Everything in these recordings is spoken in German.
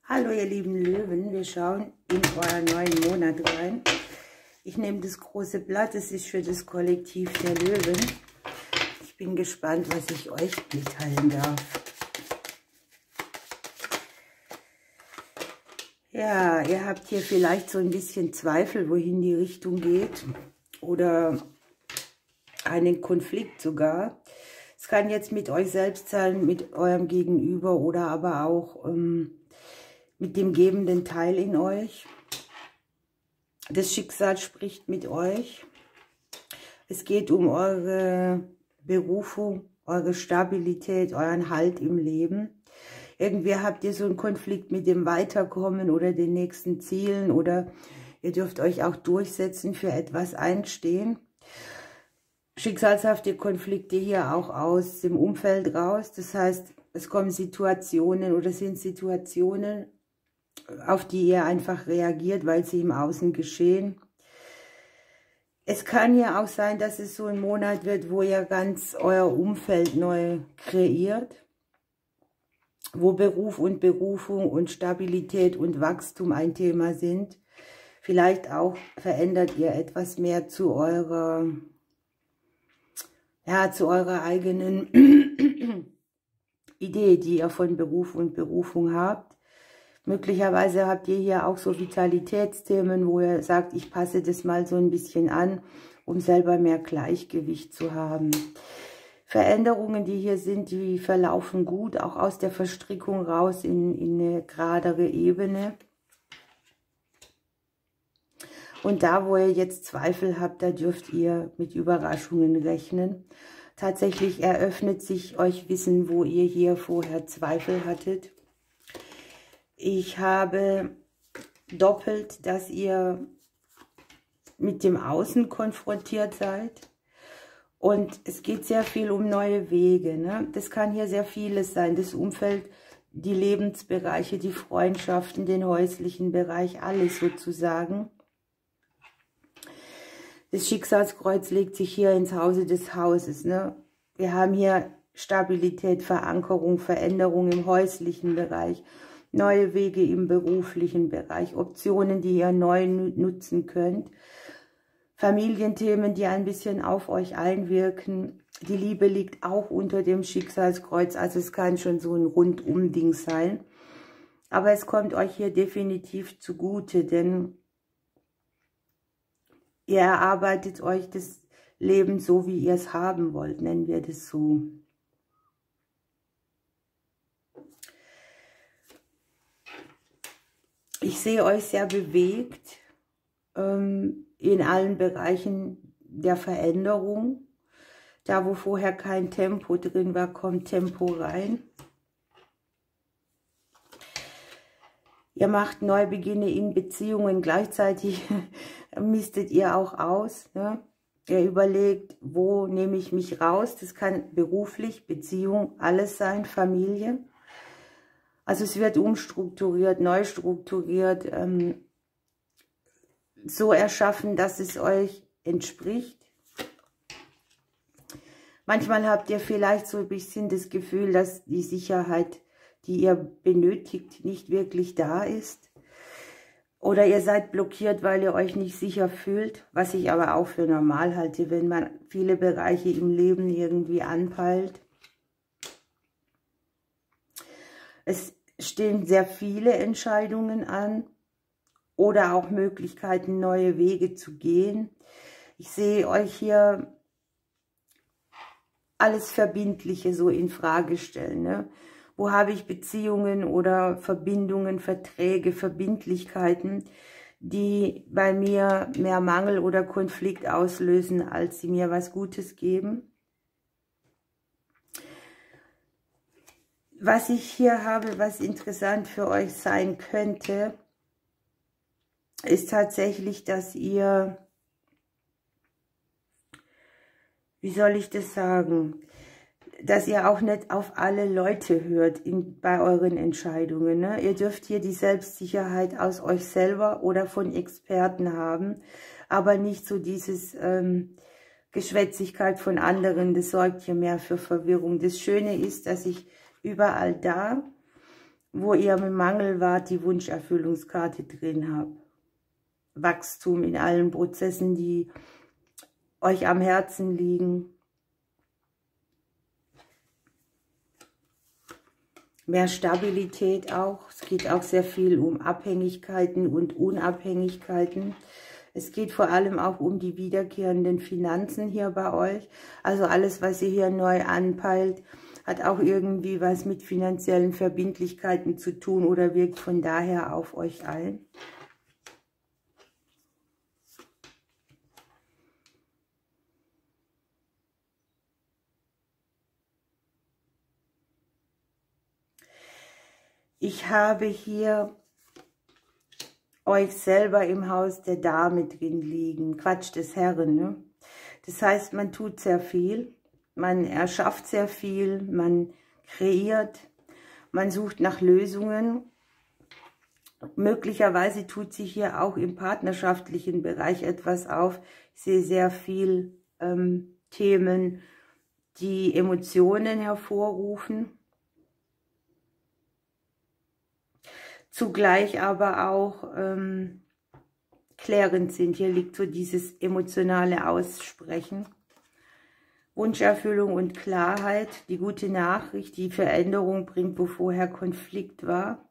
Hallo ihr lieben Löwen, wir schauen in euren neuen Monat rein. Ich nehme das große Blatt, das ist für das Kollektiv der Löwen. Ich bin gespannt, was ich euch mitteilen darf. Ja, ihr habt hier vielleicht so ein bisschen Zweifel, wohin die Richtung geht. Oder einen Konflikt sogar. Es kann jetzt mit euch selbst sein, mit eurem Gegenüber oder aber auch mit dem gebenden Teil in euch. Das Schicksal spricht mit euch. Es geht um eure Berufung, eure Stabilität, euren Halt im Leben. Irgendwie habt ihr so einen Konflikt mit dem Weiterkommen oder den nächsten Zielen oder ihr dürft euch auch durchsetzen, für etwas einstehen. Schicksalshafte Konflikte hier auch aus dem Umfeld raus. Das heißt, es kommen Situationen oder sind Situationen, auf die ihr einfach reagiert, weil sie im Außen geschehen. Es kann ja auch sein, dass es so ein Monat wird, wo ihr ganz euer Umfeld neu kreiert, wo Beruf und Berufung und Stabilität und Wachstum ein Thema sind. Vielleicht auch verändert ihr etwas mehr zu eurer eigenen Idee, die ihr von Beruf und Berufung habt. Möglicherweise habt ihr hier auch so Vitalitätsthemen, wo ihr sagt, ich passe das mal so ein bisschen an, um selber mehr Gleichgewicht zu haben. Veränderungen, die hier sind, die verlaufen gut, auch aus der Verstrickung raus in eine geradere Ebene. Und da, wo ihr jetzt Zweifel habt, da dürft ihr mit Überraschungen rechnen. Tatsächlich eröffnet sich euch Wissen, wo ihr hier vorher Zweifel hattet. Ich habe doppelt, dass ihr mit dem Außen konfrontiert seid. Und es geht sehr viel um neue Wege, ne? Das kann hier sehr vieles sein. Das Umfeld, die Lebensbereiche, die Freundschaften, den häuslichen Bereich, alles sozusagen. Das Schicksalskreuz legt sich hier ins Hause des Hauses, ne? Wir haben hier Stabilität, Verankerung, Veränderung im häuslichen Bereich. Neue Wege im beruflichen Bereich, Optionen, die ihr neu nutzen könnt. Familienthemen, die ein bisschen auf euch einwirken. Die Liebe liegt auch unter dem Schicksalskreuz, also es kann schon so ein Rundum-Ding sein. Aber es kommt euch hier definitiv zugute, denn ihr erarbeitet euch das Leben so, wie ihr es haben wollt, nennen wir das so. Ich sehe euch sehr bewegt in allen Bereichen der Veränderung. Da, wo vorher kein Tempo drin war, kommt Tempo rein. Ihr macht Neubeginne in Beziehungen, gleichzeitig mistet ihr auch aus. Ne? Ihr überlegt, wo nehme ich mich raus. Das kann beruflich, Beziehung, alles sein, Familie. Also es wird umstrukturiert, neu strukturiert, so erschaffen, dass es euch entspricht. Manchmal habt ihr vielleicht so ein bisschen das Gefühl, dass die Sicherheit, die ihr benötigt, nicht wirklich da ist. Oder ihr seid blockiert, weil ihr euch nicht sicher fühlt, was ich aber auch für normal halte, wenn man viele Bereiche im Leben irgendwie anpeilt. Es stehen sehr viele Entscheidungen an oder auch Möglichkeiten, neue Wege zu gehen. Ich sehe euch hier alles Verbindliche so in Frage stellen. Ne? Wo habe ich Beziehungen oder Verbindungen, Verträge, Verbindlichkeiten, die bei mir mehr Mangel oder Konflikt auslösen, als sie mir was Gutes geben? Was ich hier habe, was interessant für euch sein könnte, ist tatsächlich, dass ihr, wie soll ich das sagen, dass ihr auch nicht auf alle Leute hört bei euren Entscheidungen. Ne? Ihr dürft hier die Selbstsicherheit aus euch selber oder von Experten haben, aber nicht so dieses Geschwätzigkeit von anderen, das sorgt hier mehr für Verwirrung. Das Schöne ist, dass ich überall da, wo ihr im Mangel wart, die Wunscherfüllungskarte drin habt. Wachstum in allen Prozessen, die euch am Herzen liegen. Mehr Stabilität auch. Es geht auch sehr viel um Abhängigkeiten und Unabhängigkeiten. Es geht vor allem auch um die wiederkehrenden Finanzen hier bei euch. Also alles, was ihr hier neu anpeilt, hat auch irgendwie was mit finanziellen Verbindlichkeiten zu tun oder wirkt von daher auf euch ein. Ich habe hier euch selber im Haus der Dame drin liegen, Quatsch des Herren, ne? Das heißt, man tut sehr viel, man erschafft sehr viel, man kreiert, man sucht nach Lösungen. Möglicherweise tut sich hier auch im partnerschaftlichen Bereich etwas auf. Ich sehe sehr viel Themen, die Emotionen hervorrufen. Zugleich aber auch klärend sind. Hier liegt so dieses emotionale Aussprechen. Wunscherfüllung und Klarheit, die gute Nachricht, die Veränderung bringt, wo vorher Konflikt war.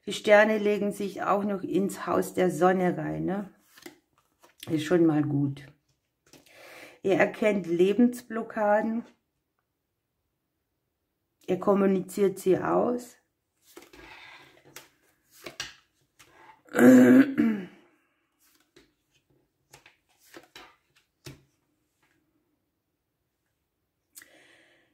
Die Sterne legen sich auch noch ins Haus der Sonne rein, ne? Ist schon mal gut. Ihr erkennt Lebensblockaden. Ihr kommuniziert sie aus.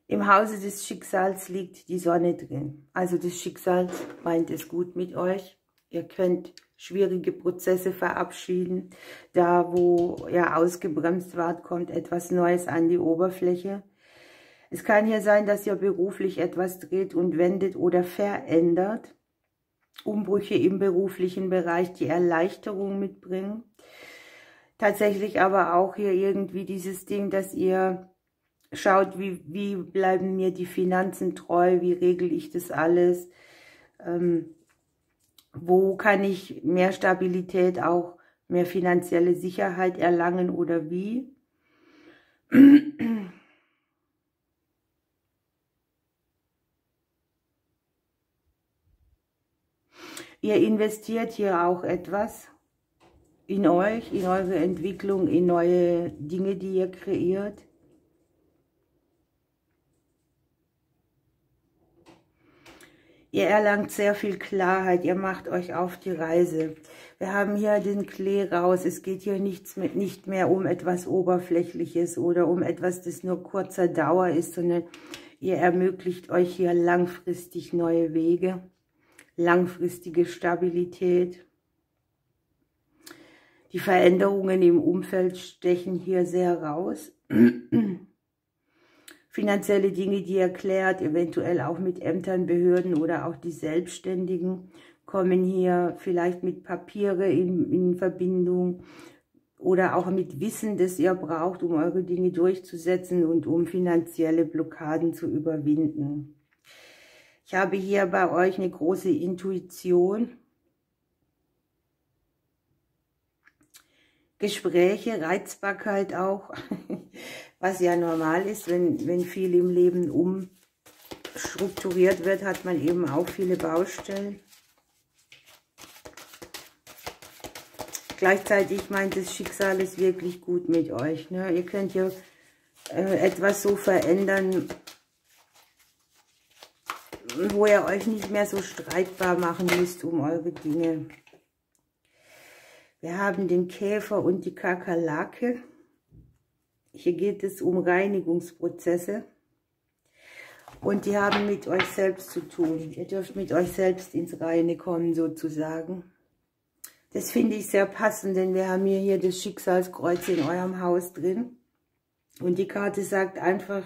Im Hause des Schicksals liegt die Sonne drin. Also das Schicksal meint es gut mit euch. Ihr könnt schwierige Prozesse verabschieden. Da, wo ihr ausgebremst wart, kommt etwas Neues an die Oberfläche. Es kann hier sein, dass ihr beruflich etwas dreht und wendet oder verändert. Umbrüche im beruflichen Bereich, die Erleichterung mitbringen. Tatsächlich aber auch hier irgendwie dieses Ding, dass ihr schaut, wie bleiben mir die Finanzen treu, wie regle ich das alles, wo kann ich mehr Stabilität, auch mehr finanzielle Sicherheit erlangen oder wie. Ihr investiert hier auch etwas in euch, in eure Entwicklung, in neue Dinge, die ihr kreiert. Ihr erlangt sehr viel Klarheit, ihr macht euch auf die Reise. Wir haben hier den Klee raus, es geht hier nicht mehr um etwas Oberflächliches oder um etwas, das nur kurzer Dauer ist, sondern ihr ermöglicht euch hier langfristig neue Wege. Langfristige Stabilität. Die Veränderungen im Umfeld stechen hier sehr raus. Finanzielle Dinge, die ihr klärt, eventuell auch mit Ämtern, Behörden oder auch die Selbstständigen, kommen hier vielleicht mit Papiere in Verbindung oder auch mit Wissen, das ihr braucht, um eure Dinge durchzusetzen und um finanzielle Blockaden zu überwinden. Ich habe hier bei euch eine große Intuition. Gespräche, Reizbarkeit auch, was ja normal ist, wenn viel im Leben umstrukturiert wird, hat man eben auch viele Baustellen. Gleichzeitig meint das Schicksal ist wirklich gut mit euch, ne? Ihr könnt hier etwas so verändern, wo ihr euch nicht mehr so streitbar machen müsst um eure Dinge. Wir haben den Käfer und die Kakerlake. Hier geht es um Reinigungsprozesse. Und die haben mit euch selbst zu tun. Ihr dürft mit euch selbst ins Reine kommen, sozusagen. Das finde ich sehr passend, denn wir haben hier das Schicksalskreuz in eurem Haus drin. Und die Karte sagt einfach,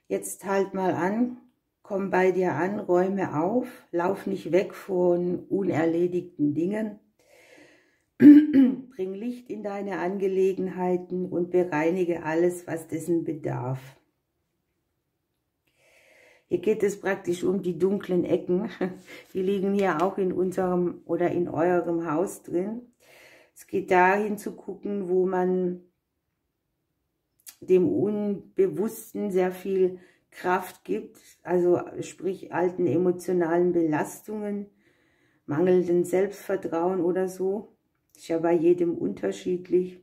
jetzt halt mal an. Komm bei dir an, räume auf, lauf nicht weg von unerledigten Dingen. Bring Licht in deine Angelegenheiten und bereinige alles, was dessen bedarf. Hier geht es praktisch um die dunklen Ecken. Die liegen hier auch in unserem oder in eurem Haus drin. Es geht dahin zu gucken, wo man dem Unbewussten sehr viel Kraft gibt. Also sprich alten emotionalen Belastungen, mangelnden Selbstvertrauen oder so. Ist ja bei jedem unterschiedlich.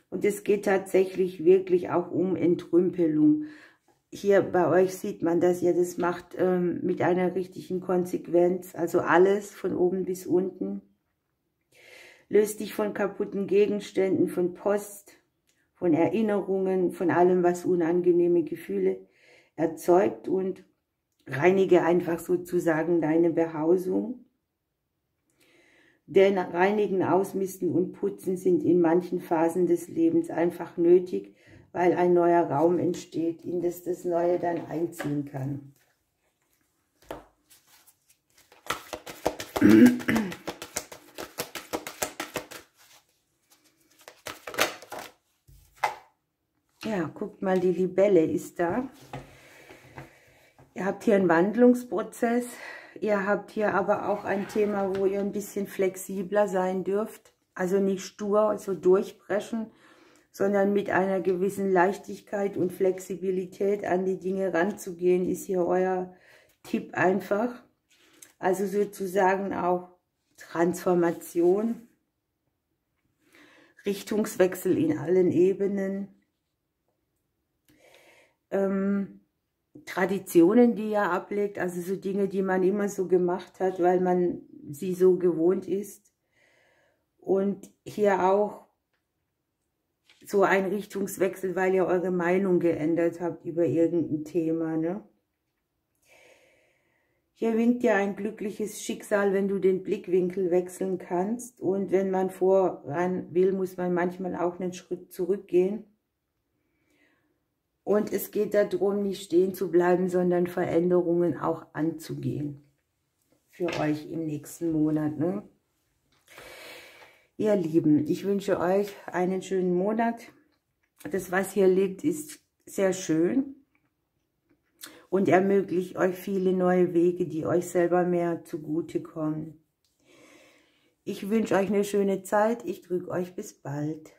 Und es geht tatsächlich wirklich auch um Entrümpelung. Hier bei euch sieht man das ja, das macht mit einer richtigen Konsequenz, also alles von oben bis unten. Löst dich von kaputten Gegenständen, von Post, von Erinnerungen, von allem, was unangenehme Gefühle erzeugt und reinige einfach sozusagen deine Behausung. Denn Reinigen, Ausmisten und Putzen sind in manchen Phasen des Lebens einfach nötig, weil ein neuer Raum entsteht, in das Neue dann einziehen kann. Ja, guckt mal, die Libelle ist da. Ihr habt hier einen Wandlungsprozess. Ihr habt hier aber auch ein Thema, wo ihr ein bisschen flexibler sein dürft. Also nicht stur so durchbrechen, sondern mit einer gewissen Leichtigkeit und Flexibilität an die Dinge ranzugehen, ist hier euer Tipp einfach. Also sozusagen auch Transformation, Richtungswechsel in allen Ebenen, Traditionen, die ihr ablegt, also so Dinge, die man immer so gemacht hat, weil man sie so gewohnt ist. Und hier auch so ein Richtungswechsel, weil ihr eure Meinung geändert habt über irgendein Thema, ne? Hier winkt dir ein glückliches Schicksal, wenn du den Blickwinkel wechseln kannst. Und wenn man voran will, muss man manchmal auch einen Schritt zurückgehen. Und es geht darum, nicht stehen zu bleiben, sondern Veränderungen auch anzugehen. Für euch im nächsten Monat, ne? Ihr Lieben, ich wünsche euch einen schönen Monat. Das, was hier liegt, ist sehr schön und ermöglicht euch viele neue Wege, die euch selber mehr zugutekommen. Ich wünsche euch eine schöne Zeit. Ich drücke euch bis bald.